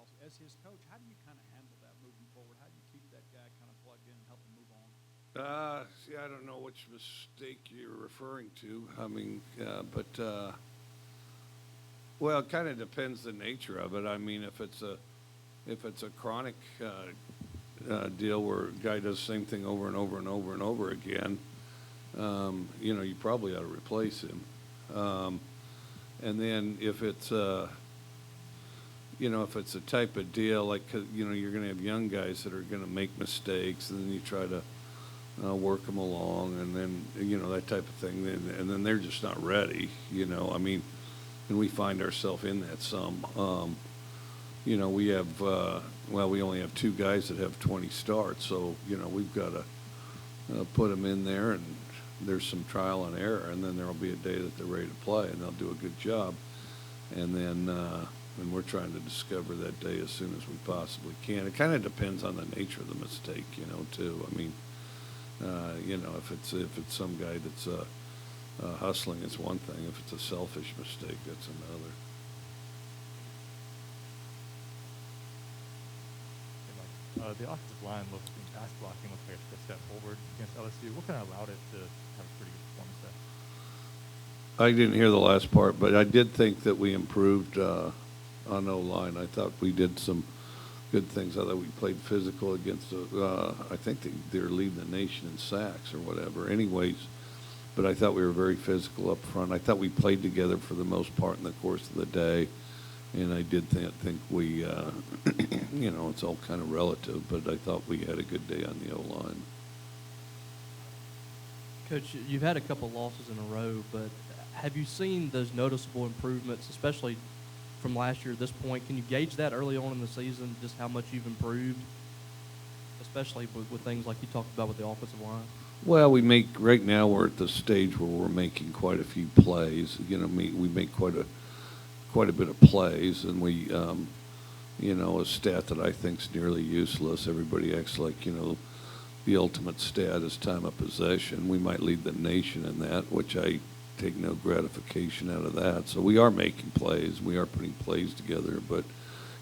while. As his coach, how do you kind of handle that moving forward? How do you keep that guy kind of plugged in and help him move on? See, I don't know which mistake you're referring to. I mean, well, it kind of depends the nature of it. I mean, if it's a chronic deal where a guy does the same thing over and over and over and over again, you probably ought to replace him. And then if it's a type of deal like, you're going to have young guys that are going to make mistakes, and then you try to work them along, and then that type of thing, and then they're just not ready. I mean, and we find ourselves in that some. We have we only have two guys that have 20 starts, so we've got to put them in there, and there's some trial and error, and then there'll be a day that they're ready to play, and they'll do a good job, and then and we're trying to discover that day as soon as we possibly can. It kind of depends on the nature of the mistake, too. I mean, if it's some guy that's hustling, it's one thing. If it's a selfish mistake, that's another. The offensive line looked in pass blocking looked like a step forward against LSU. What kind of allowed it to have a pretty good performance there? I didn't hear the last part, but I did think that we improved on O-line. I thought we did some good things. I thought we played physical against I think they're leading the nation in sacks or whatever. Anyways, but I thought we were very physical up front. I thought we played together for the most part in the course of the day. And I did think we, it's all kind of relative, but I thought we had a good day on the O-line. Coach, you've had a couple losses in a row, but have you seen those noticeable improvements, especially from last year at this point? Can you gauge that early on in the season, just how much you've improved, especially with things like you talked about with the offensive line? Well, right now we're at the stage where we're making quite a few plays. We make quite a bit of plays, and we, a stat that I think is nearly useless. Everybody acts like, the ultimate stat is time of possession. We might lead the nation in that, which I take no gratification out of that. So we are making plays. We are putting plays together, but,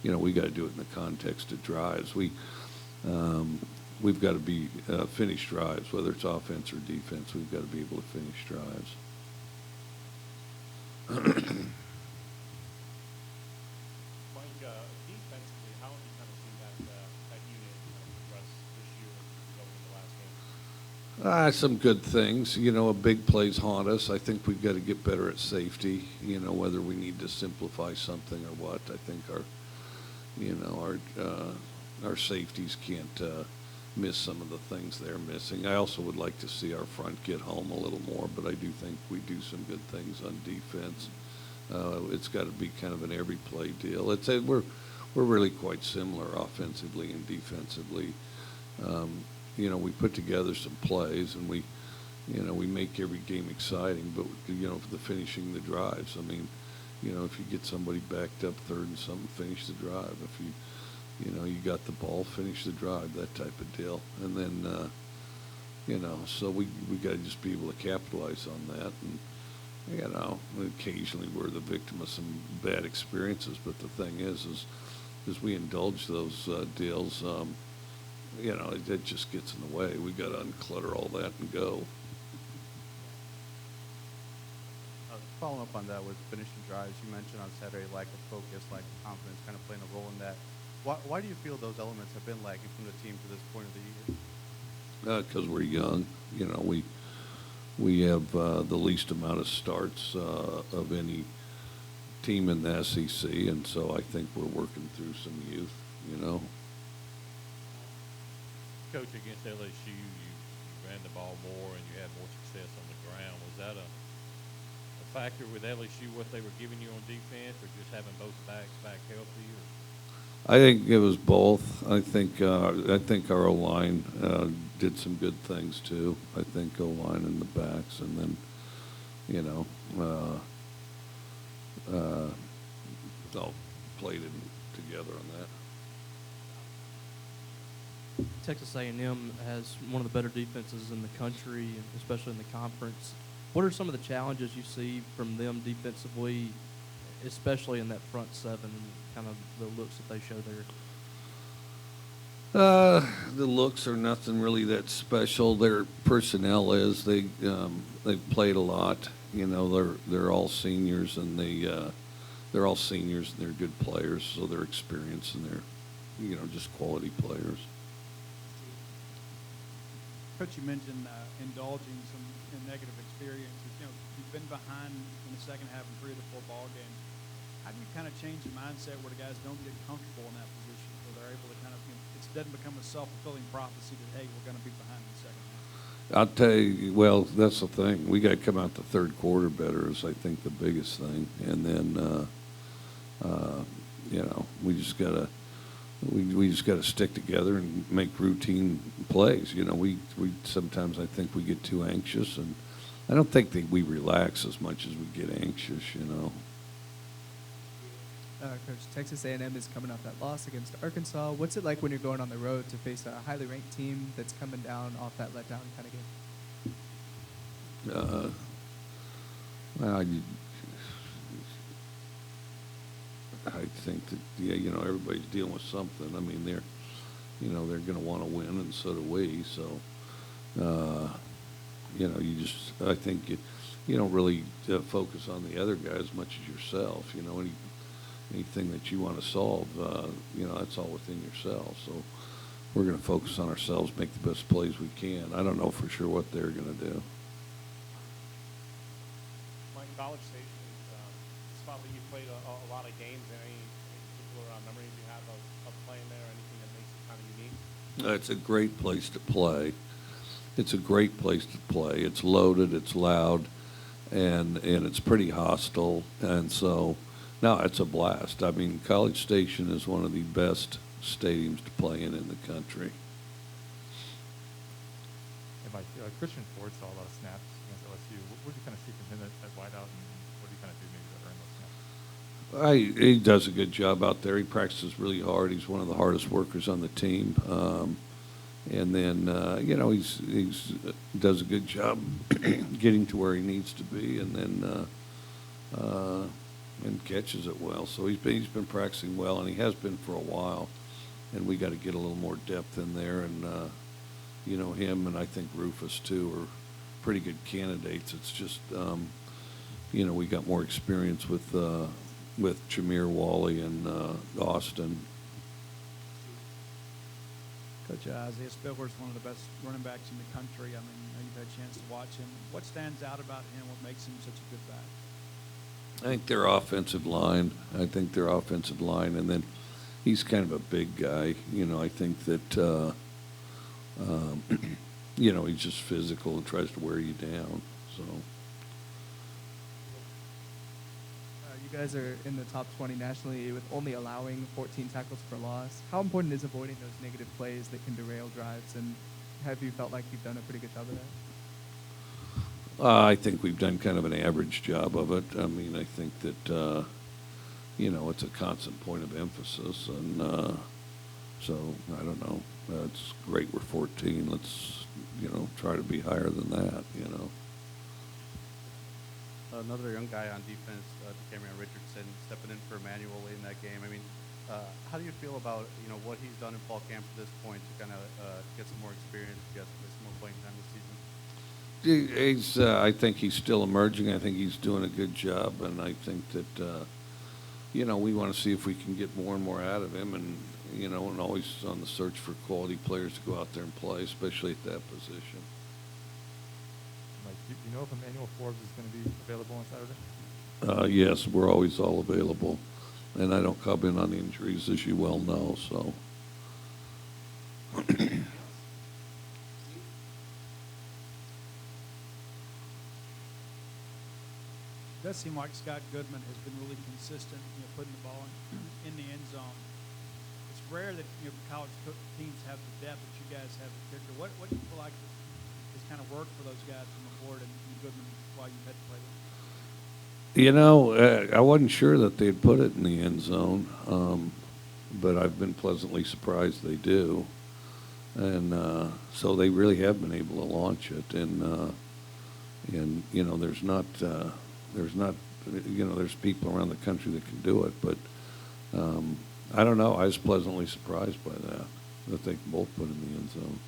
we got to do it in the context of drives. We've got to be finish drives, whether it's offense or defense. We've got to be able to finish drives. Defensively, how have you kind of seen that unit kind of progress this year going into the last game? Some good things. Big plays haunt us. I think we've got to get better at safety, whether we need to simplify something or what. I think our safeties can't miss some of the things they're missing. I also would like to see our front get home a little more, but I do think we do some good things on defense. It's got to be kind of an every play deal. We're really quite similar offensively and defensively. We put together some plays, and we make every game exciting, but for the finishing the drives. I mean, if you get somebody backed up third and something, finish the drive. If you got the ball, finish the drive, that type of deal. And then, so we got to just be able to capitalize on that. And, occasionally we're the victim of some bad experiences, but the thing is we indulge those deals, it just gets in the way. We got to unclutter all that and go. Following up on that with finishing drives, you mentioned on Saturday lack of focus, lack of confidence, kind of playing a role in that. Why do you feel those elements have been lacking from the team to this point of the year? Because we're young. We have the least amount of starts of any team in the SEC, and so I think we're working through some youth, Coach, against LSU, you ran the ball more and you had more success on the ground. Was that a factor with LSU, what they were giving you on defense, or just having both backs back healthy? Or? I think it was both. I think our O-line did some good things too. I think O-line and the backs, and then all played in together on that. Texas A&M has one of the better defenses in the country, especially in the conference. What are some of the challenges you see from them defensively especially in that front seven, kind of the looks that they show there? The looks are nothing really that special. Their personnel is they've played a lot. You know, they're all seniors and they're all seniors and they're good players, so they're experienced and they're, you know, just quality players. Coach, you mentioned indulging some negative experiences. You know, you've been behind in the second half in 3 of the 4 ball games. How do you kind of change the mindset where the guys don't get comfortable in that position, where they're able to kind of, you know, it doesn't become a self-fulfilling prophecy that, hey, we're going to be behind in the second half? I'll tell you, well, that's the thing. We got to come out the third quarter better is, I think, the biggest thing. And then, you know, we just got to stick together and make routine plays. You know, we sometimes I think we get too anxious, and I don't think that we relax as much as we get anxious, you know. Coach, Texas A&M is coming off that loss against Arkansas. What's it like when you're going on the road to face a highly ranked team that's coming down off that letdown kind of game? Well, I think that, yeah, you know, everybody's dealing with something. I mean, they're going to want to win, and so do we. So, you know, I think you don't really focus on the other guy as much as yourself. You know, anything that you want to solve, you know, that's all within yourself. So we're going to focus on ourselves, make the best plays we can. I don't know for sure what they're going to do. Mike, College Station is a spot where you played a lot of games. Any particular memories you have of playing there, or anything that makes it kind of unique? It's a great place to play. It's a great place to play. It's loaded, it's loud, and it's pretty hostile. And so, no, it's a blast. I mean, College Station is one of the best stadiums to play in the country. And Mike, Christian Ford saw a lot of snaps against LSU. What do you kind of see from him at wideout, and what do you kind of do maybe to earn those snaps? He does a good job out there. He practices really hard. He's one of the hardest workers on the team. And then, you know, he's does a good job getting to where he needs to be, and then and catches it well. So he's been practicing well, and he has been for a while. And we got to get a little more depth in there. And you know, him and I think Rufus too are pretty good candidates. It's just you know, we got more experience with Jameer, Wally, and Austin. Coach, Isaiah Spiller's one of the best running backs in the country. I mean, you know, you've had a chance to watch him. What stands out about him? What makes him such a good back? I think their offensive line. And then he's kind of a big guy. You know, I think that you know, he's just physical and tries to wear you down. So. You guys are in the top 20 nationally with only allowing 14 tackles for loss. How important is avoiding those negative plays that can derail drives, and have you felt like you've done a pretty good job of that? I think we've done kind of an average job of it. I mean, I think that, you know, it's a constant point of emphasis, and so, I don't know. It's great we're 14. Let's, you know, try to be higher than that, you know. Another young guy on defense, Cameron Richardson, stepping in for Emmanuel late in that game. I mean, how do you feel about, you know, what he's done in fall camp to this point to kind of get some more experience, get some more playing time this season? I think he's still emerging. I think he's doing a good job, and I think that, you know, we want to see if we can get more and more out of him, and, you know, and always on the search for quality players to go out there and play, especially at that position. Mike, do you know if Emmanuel Forbes is going to be available on Saturday? Yes, we're always all available, and I don't comment on injuries, as you well know, so. It does seem like Scott Goodman has been really consistent, you know, putting the ball in the end zone. It's rare that, you know, college teams have the depth that you guys have at kicker. What do you feel like has kind of worked for those guys from McCord and Goodman while you've had to play them? You know, I wasn't sure that they'd put it in the end zone, but I've been pleasantly surprised they do. And so they really have been able to launch it. And you know, there's not you know, there's people around the country that can do it, but I don't know. I was pleasantly surprised by that they both put in the end zone.